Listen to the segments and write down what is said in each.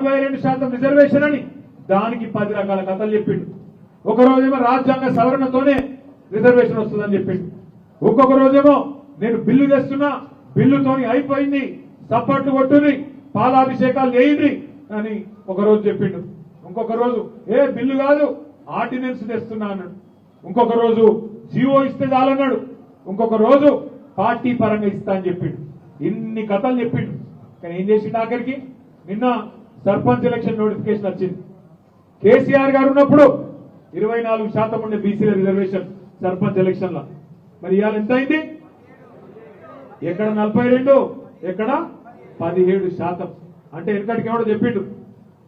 42% reservation అని దానికి 10 రకాల కథలు చెప్పిండు. ఒక రోజేమో రాజ్యాంగ సవరణతోనే రిజర్వేషన్ వస్తుందని చెప్పిండు. ఒక్కొక్క రోజేమో నేను బిల్లు తెస్తున్నా, బిల్లుతోని అయిపోయింది, సప్పట్లు కొట్టుని, పాలాభిషేకాలు చేయండి అని ఒక రోజు చెప్పిండు. ఇంకొక రోజు బిల్లు కాదు ఆర్డినెన్స్ తెస్తున్నా అన్నాడు. ఇంకొక రోజు జీవో ఇస్తే చాలన్నాడు. ఇంకొక రోజు పార్టీ పరంగా ఇస్తా అని చెప్పిండు. ఇన్ని కథలు చెప్పిండు. కానీ ఏం చేసిండు ఆఖరికి? నిన్న సర్పంచ్ ఎలక్షన్ నోటిఫికేషన్ వచ్చింది. కేసీఆర్ గారు ఉన్నప్పుడు 24% ఉండే బీసీల రిజర్వేషన్ సర్పంచ్ ఎలక్షన్ లో. మరి ఇవాళ ఎంత అయింది? ఎక్కడ 42, ఎక్కడ 17%. అంటే వెనకటికి ఎవడో చెప్పిండు,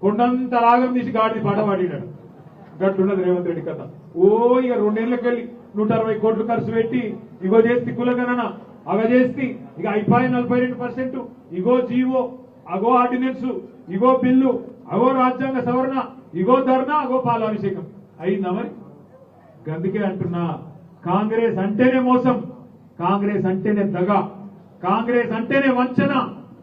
కొండంత రాగం తీసి గాడిని పాట పాడినాడు. గట్లున్నది రేవంత్ రెడ్డి కథ. ఇక 2 ఏళ్ళకెళ్ళి 160 కోట్లు ఖర్చు పెట్టి ఇగో చేస్తే కులగణన, అవ చేస్తే ఇక అయిపోయి 42%, ఇగో జీవో, అగో ఆర్డినెన్స్, ఇగో బిల్లు, అగో రాజ్యాంగ సవరణ, ఇగో ధర్నా, అగో పాలాభిషేకం అయిందా? మరి అందుకే అంటున్నా, కాంగ్రెస్ అంటేనే మోసం, కాంగ్రెస్ అంటేనే దగ, కాంగ్రెస్ అంటేనే వంచన,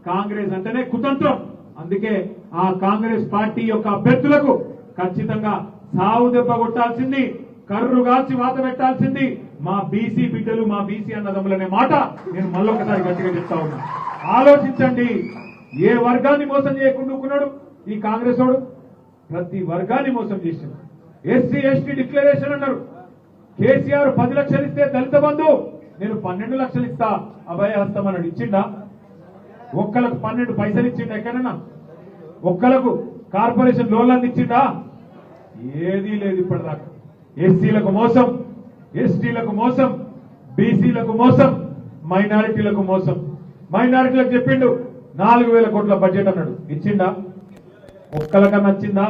కాంగ్రెస్ అంటేనే కుతంత్రం. అందుకే ఆ కాంగ్రెస్ పార్టీ యొక్క అభ్యర్థులకు ఖచ్చితంగా సావు దెబ్బ కొట్టాల్సింది, కర్రు కాల్చి వాత పెట్టాల్సింది మా బీసీ బిడ్డలు, మా బీసీ అన్నదమ్ములనే మాట నేను మళ్ళొకసారి గట్టిగా చెప్తా ఉన్నా. ఆలోచించండి. ఏ వర్గాన్ని మోసం చేయకుండా ఈ కాంగ్రెస్ వాడు? ప్రతి వర్గాన్ని మోసం చేసింది. ఎస్సీ ఎస్టీ డిక్లరేషన్ అన్నారు. కేసీఆర్ 10 లక్షలు ఇస్తే దళిత బంధు నేను 12 లక్షలు ఇస్తా అభయహస్తం అన్నాడు. ఇచ్చిండా? ఒక్కలకు 12 పైసలు ఇచ్చిండా? ఎక్కడన్నా ఒక్కలకు కార్పొరేషన్ లోన్లను ఇచ్చిండా? ఏదీ లేదు ఇప్పటిదాకా. ఎస్సీలకు మోసం, ఎస్టీలకు మోసం, బీసీలకు మోసం, మైనారిటీలకు మోసం. మైనారిటీలకు చెప్పిండు 4000 కోట్ల బడ్జెట్ అన్నాడు. ఇచ్చిండా? ఒక్కలకన్నా వచ్చిందా?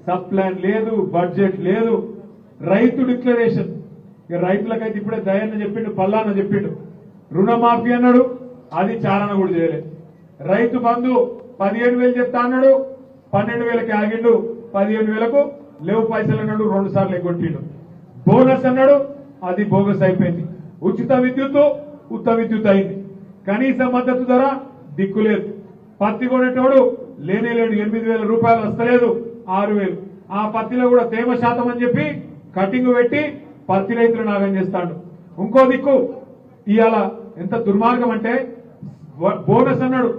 సబ్ ప్లాన్ లేదు, బడ్జెట్ లేదు. రైతు డిక్లరేషన్, ఇక రైతులకైతే ఇప్పుడే దయన్న చెప్పిండు, పల్లాన్న చెప్పిండు. రుణమాఫీ అన్నాడు, అది చాలన కూడా చేయలేదు. రైతు బంధు 15,000 చెప్తా అన్నాడు, 12,000కి ఆగిండు, 15,000కు లేవు పైసలు అన్నాడు, 2 సార్లు ఎగ్గొట్టిండు. బోనస్ అన్నాడు, అది బోగస్ అయిపోయింది. ఉచిత విద్యుత్ ఉత్త విద్యుత్ అయింది. కనీస మద్దతు ధర దిక్కులేదు. పత్తి కొనేటోడు లేనేలేడు, 8,000 రూపాయలు వస్తలేదు, 6,000. ఆ పత్తిలో కూడా తేమ శాతం అని చెప్పి కటింగ్ పెట్టి పత్తి రైతులు నాగం చేస్తాడు. ఇంకో దిక్కు ఇవాళ ఎంత దుర్మార్గం అంటే, బోనస్ అన్నాడు,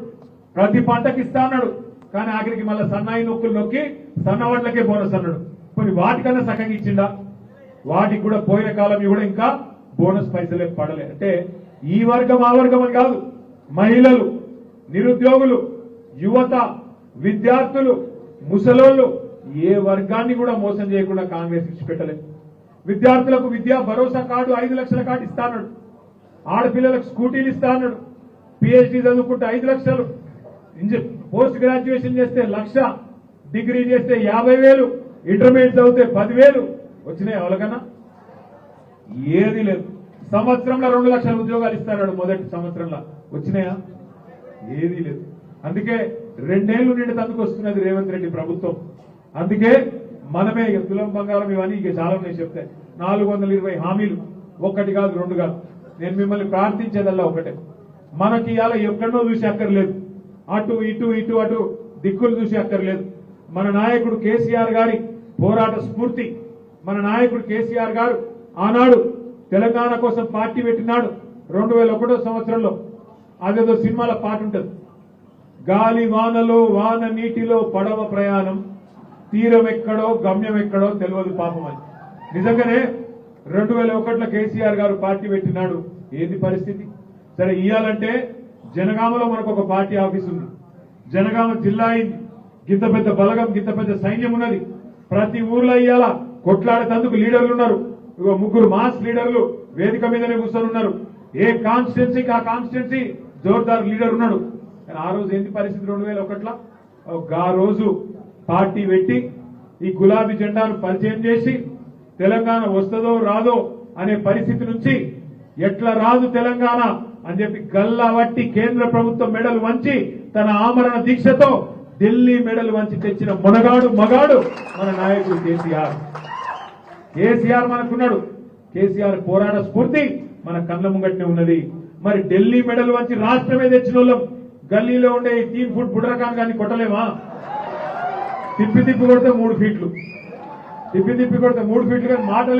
ప్రతి పంటకి ఇస్తా అన్నాడు, కానీ ఆఖరికి మళ్ళీ సన్నాయి నొక్కులు నొక్కి సన్నవడ్లకే బోనస్ అన్నాడు. కొన్ని వాటికన్నా సగంగా ఇచ్చిండా? వాటికి కూడా పోయిన కాలం కూడా ఇంకా బోనస్ పైసలే పడలే. అంటే ఈ వర్గం ఆ వర్గం అని కాదు, మహిళలు, నిరుద్యోగులు, యువత, విద్యార్థులు, ముసలోళ్ళు, ఏ వర్గాన్ని కూడా మోసం చేయకుండా కాంగ్రెస్ ఇచ్చిపెట్టలేదు. విద్యార్థులకు విద్యా భరోసా కార్డు 5 లక్షల కార్డు ఇస్తా అన్నాడు. ఆడపిల్లలకు స్కూటీలు ఇస్తా అన్నాడు. పిహెచ్డీ చదువుకుంటే 5 లక్షలు, పోస్ట్ గ్రాడ్యుయేషన్ చేస్తే 1,00,000, డిగ్రీ చేస్తే 50,000, ఇంటర్మీడియట్ చదివితే 10,000 వచ్చినాయి. ఎవరికన్నా ఏది లేదు. సంవత్సరంలో 2 లక్షల ఉద్యోగాలు ఇస్తాడు. మొదటి సంవత్సరంలో వచ్చినాయా? ఏదీ లేదు. అందుకే 2 ఏళ్లు నిండుతందుకు వస్తున్నది రేవంత్ రెడ్డి ప్రభుత్వం. అందుకే మనమే తులం బంగారం ఇవన్నీ ఇక చాలా ఉన్నాయి చెప్తే 420 హామీలు, 1 కాదు 2 కాదు. నేను మిమ్మల్ని ప్రార్థించేదల్లా ఒకటే, మనకి ఇవాళ ఎక్కడో చూసి అక్కర్లేదు, అటు ఇటు ఇటు అటు దిక్కులు చూసి అక్కర్లేదు. మన నాయకుడు కేసీఆర్ గారి పోరాట స్ఫూర్తి, మన నాయకుడు కేసీఆర్ గారు ఆనాడు తెలంగాణ కోసం పార్టీ పెట్టినాడు 2001 సంవత్సరంలో. అదేదో సినిమాల పాట ఉంటుంది, గాలి వానలో వాన నీటిలో పడవ ప్రయాణం, తీరం ఎక్కడో గమ్యం ఎక్కడో తెలియదు పాపం అని. నిజంగానే 2001లో కేసీఆర్ గారు పార్టీ పెట్టినాడు. ఏంది పరిస్థితి? సరే, ఇయ్యాలంటే జనగామలో మనకు ఒక పార్టీ ఆఫీస్ ఉంది. జనగామ జిల్లా అయింది. గింత పెద్ద బలగం, గింత పెద్ద సైన్యం ఉన్నది. ప్రతి ఊర్లో ఇయ్యాల కొట్లాడేందుకు లీడర్లు ఉన్నారు. 3 మాస్ లీడర్లు వేదిక మీదనే కూర్చొని ఉన్నారు. ఏ కాన్స్టిట్యున్సీకి ఆ కాన్స్టిట్యున్సీ జోర్దార్ లీడర్ ఉన్నాడు. ఆ రోజు ఏంటి పరిస్థితి? 2001లో ఆ రోజు పార్టీ పెట్టి ఈ గులాబీ జెండాను పరిచయం చేసి తెలంగాణ వస్తుందో రాదో అనే పరిస్థితి నుంచి ఎట్లా రాదు తెలంగాణ అని చెప్పి గల్లా వట్టి కేంద్ర ప్రభుత్వం మెడలు వంచి తన ఆమరణ దీక్షతో ఢిల్లీ మెడలు వంచి తెచ్చిన మొనగాడు మగాడు మన నాయకుడు కేసీఆర్. కేసీఆర్ మనకున్నాడు. కేసీఆర్ పోరాట స్ఫూర్తి మన కళ్ళ ముంగట్నే ఉన్నది. మరి ఢిల్లీ మెడల్ వంచి రాష్ట్రమే తెచ్చిన వాళ్ళం గల్లీలో ఉండే 3 ఫుట్ బుడ్రకాన్ గారిని కొట్టలేమా? తిప్పి కొడితే 3 ఫీట్లు తిప్పి కొడితే 3 ఫీట్లు కానీ మాటలే